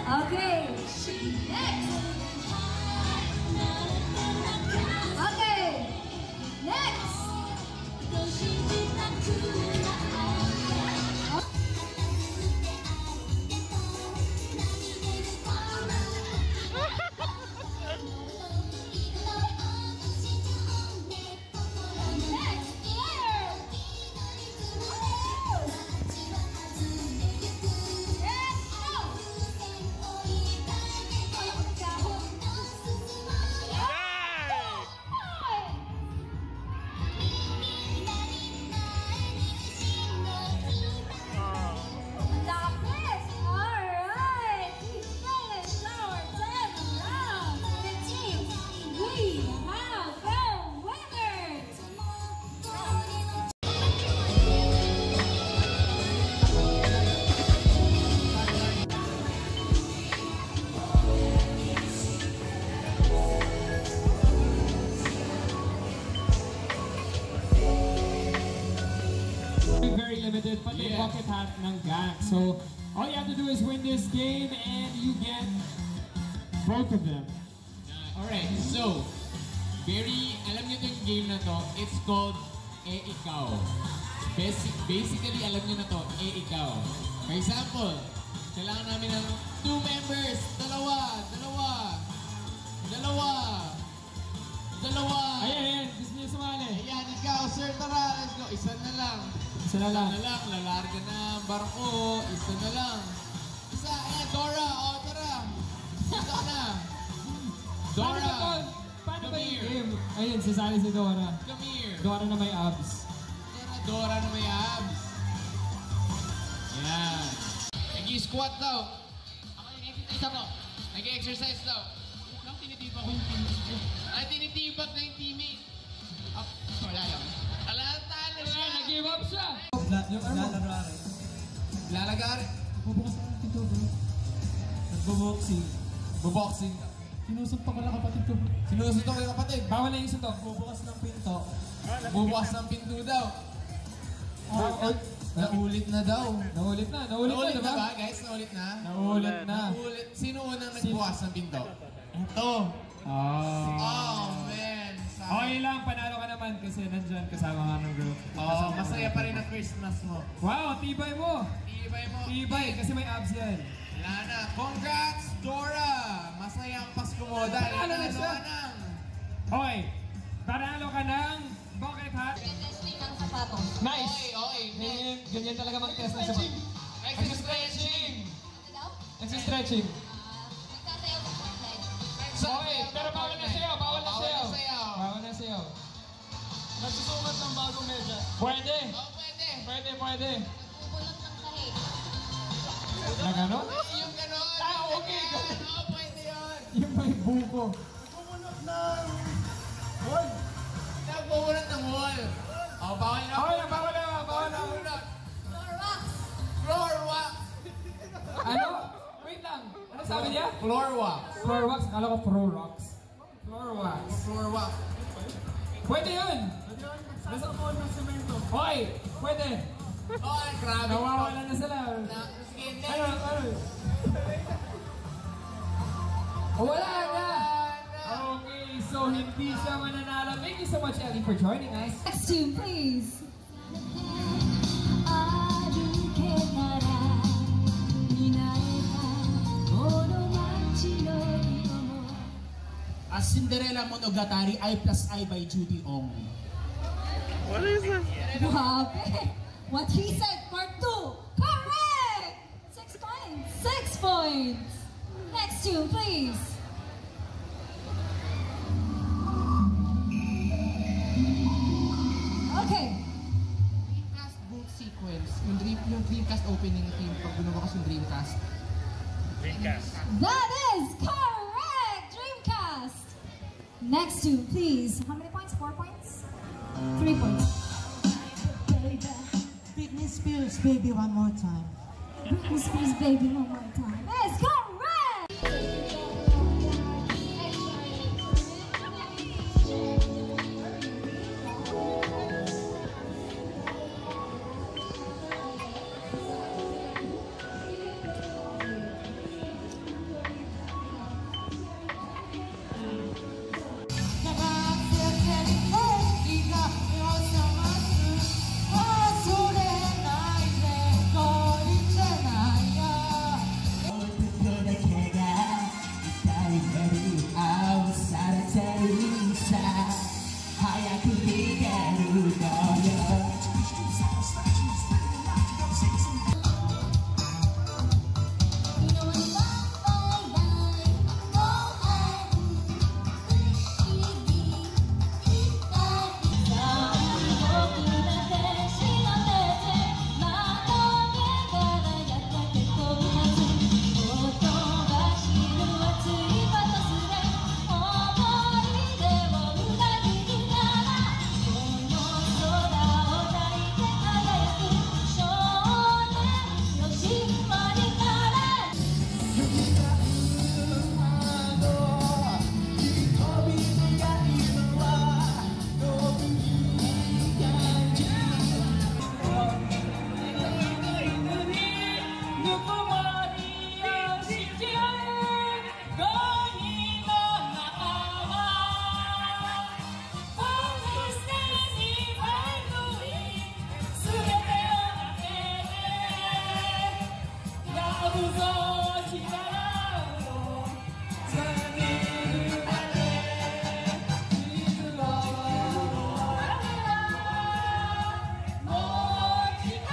Okay. Next. Okay. Next. Very limited, but they bucket hat ng gang. So all you have to do is win this game and you get both of them. Alright, so alam niyo itong game na to, it's called Ikaw. Basically, alam niyo na to, Ikaw. For example, kailangan namin ng 2 members, dalawa. Ayan, gusto niyo sumali. Ayan, ikaw, sir, tara, let's go. Isa na lang. Lalarga na ang barko. Isa na lang. Ayan, Dora, tara. Isa na. Dora. Paano ba yung game? Ayun, sasali si Dora. Come here. Dora na may abs. Dora na may abs. Yan. Nag-i-squat daw. Ako yung exercise ako. Nag-i-exercise daw. Tinitibak ko yung teammate ko. Tinitibak na yung teammate. Wala lang. Talo siya. Nag-give up siya. Lalagari. Bubukas ka ng pinto, bro. Nagbo-boxing. Buboxing. Sinusuntok ko na kapatid ko. Sinusuntok ko yung kapatid. Bawal na yung suntok. Bubukas ng pinto. Bubukas ng pinto daw. Naulit na daw. Naulit na, Naulit diba? na ba, guys? Naulit na? Naulit na. Sino unang nagbukas ng pinto? Ito. Oh, man. Okay lang, panalo ka naman kasi nandyan kasama nga ng group. Masaya pa rin ang Christmas mo. Wow, tibay mo. Tibay, kasi may abs yan. Wala na. Congrats, Dora! Masaya ang Pasko mo dahil Panalo na nanalo siya. ka ng... Okay, panalo ka ng bucket hat. Testing ng sapatos. Nice! Okay. Ganyan talaga mag-test ng sapat. Extra-stretching! Nagsi-stretching. Nagsasayaw sa spotlight. Okay, pero bawal na sayaw. Bawal na sayaw. Nagsusumat ng bagong medyas. Pwede. Pwede. Bubulot ng sahig. Na gano'n? Yung ganon. Okay. Pwede yun. Yung may buko. Nagbubunot ng wall. Bawal na. Bawal na. Floor wax. Ano? Wait lang. Ano sabi niya? Floor wax. Floor wax? Akala ko pro rocks. Floor wax. Floor wax. Pwede yun! Nasa po ng semento. Okay! Pwede! Grabe. Nawawala na sila. Sige, next. Ano? Wala na! Okay, so hindi siya mananalo. Thank you so much, Ellie, for joining us. Next tune, please. Cinderella Monogatari, I plus I by Judy Ong. What is that? Grabe! What he said, part 2. Correct! 6 points. 6 points. Next tune, please. Okay. Dreamcast boot sequence. Yung Dreamcast opening theme pag binubukas yung Dreamcast. That is correct! Dreamcast! Next tune, please. How many points? 4 points? 3 points. Britney Spears, baby, one more time. Britney Spears, baby, one more time. That is correct! 如果我你有时间，跟你的那么，我会在你怀里，全てをあげて。やるぞ力をつみるまで、傷をもう一回。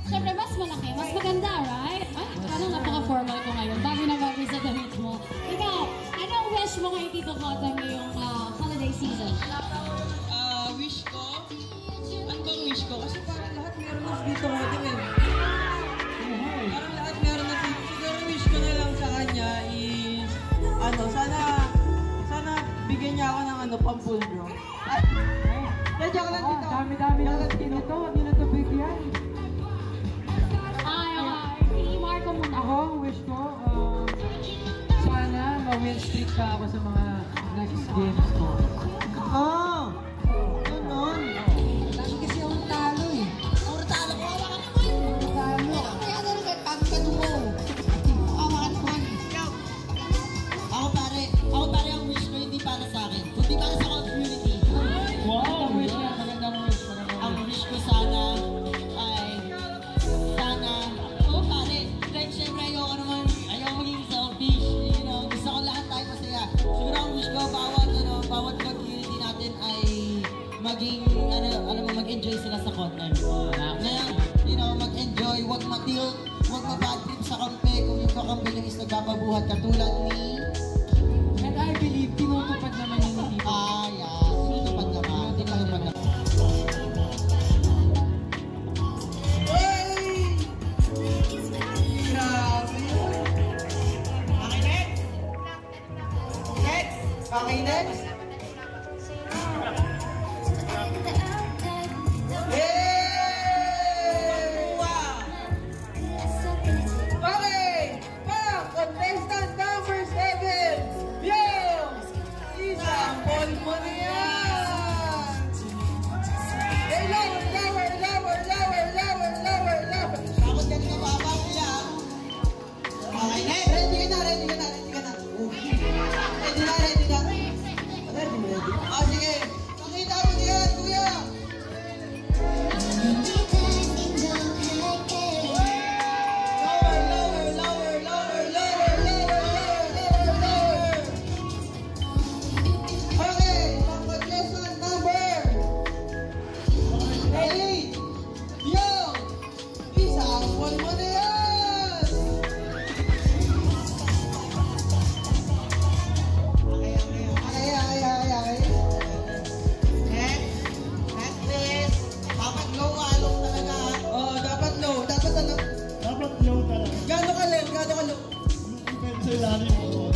Siyempre, mas malaki, mas maganda, right? Ay, parang napaka-formal ko ngayon. Bagay na bagay sa damit mo. Ikaw, anong wish mo kay Tito Cotton ngayong holiday season? Wish ko? Ano bang wish ko? Kasi parang lahat meron na dito ko din eh. Parang lahat meron na dito. Siguro wish ko na lang sa kanya is, sana bigyan niya ako ng pang-pool bro. Joke lang dito. Dami-dami lang ang tinuto. Hindi na ito bigyan. Si Marco muna. Ako, wish ko, sana ma-win streak ka ako sa mga next games ko. Ganon. Lagi kasi akong talo eh. Puro talo ko. Awa ka naman. Talo. Kaya na rin kahit pagod ka mo. Awa ka naman. Ako pare ang wish ko hindi para sa akin. Kundi para sa community. Wow, wish yan. Magandang wish. Ang wish ko sana ay pare, like syempre ayaw maging selfish, you know, gusto ko lahat tayo masaya. Siguro ang wish ko bawat community natin ay maging mag-enjoy sila sa content. Ngayon, you know, mag-enjoy, wag ma-tilt, wag ma-bad trip sa kampe kung yung kakampi lang is nagpapabuhat katulad ni And I believe, tinutupad naman yung hindi ko. tinutupad naman, tinutupad naman. Okay, next. Wow! Okay! Contestant number 7! Yung isampol mo na yan! Lower! Takot ka na baba mo yan. Okay, next! Ready ka na. Ready ka na. Oh, sige. Pakita mo yan, kuya. Lower. Okay, contestant number 8. Yo! Isampol mo na yan! Okay. Next please. Dapat low talaga. Oo, dapat low. Dapat low talaga. Gano'n ka low? Gano'n ka low? Yung sa ilalim mo.